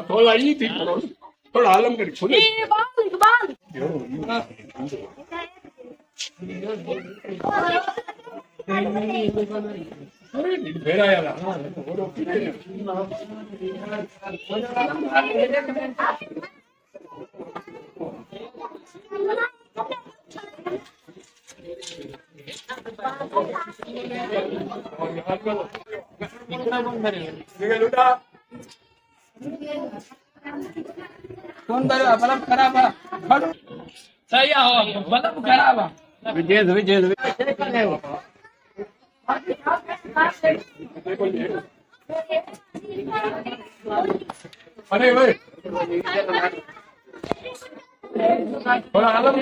थोड़ा ही थी थोड़ा आलम कर खुले भेड़ा यार कौन बल्ब खराब है सही हो बल्ब खराब है विजय अरे भाई थोड़ा आलम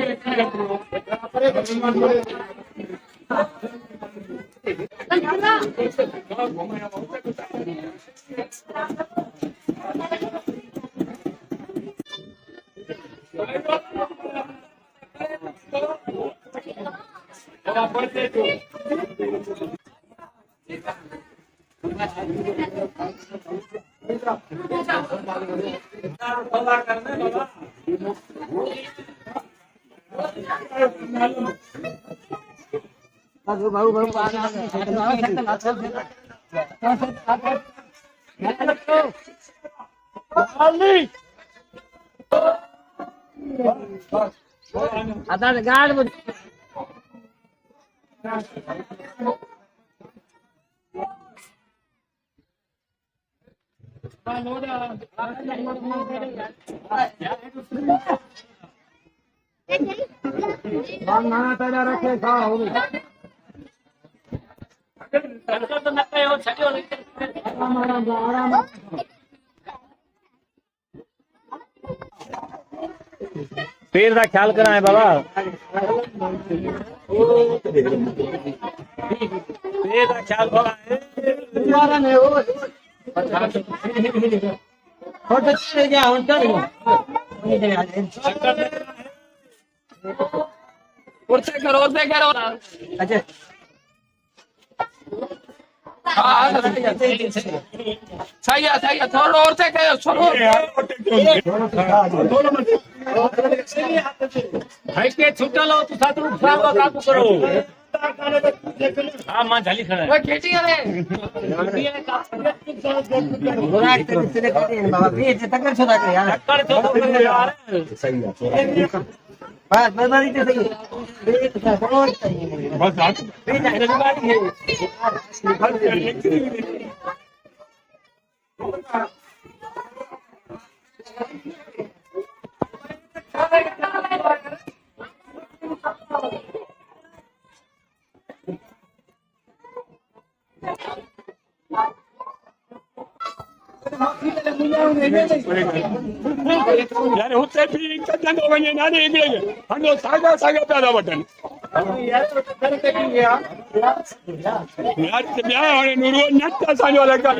पेड़ का ख्याल करना है बाबा पेड़ का ख्याल करना है करो अच्छा सही है थोड़ा और से करो भाई के छुट्टा लो तो साथ में खराब काम करो हां मां झाली खड़ा है खेती करे बुरा के तेरे करे बाबा भी टक्कर छोड़ा के यार टक्कर छोड़ यार सही है बस बर्बादी तो सही बहुत चाहिए बस आप भी चाहिए बात है यार होते भी कदंग वने नाने इकडे हंडो सागा प्यादा बटन यार ते ब्या होणे नुरो नत्ता सांजो लगा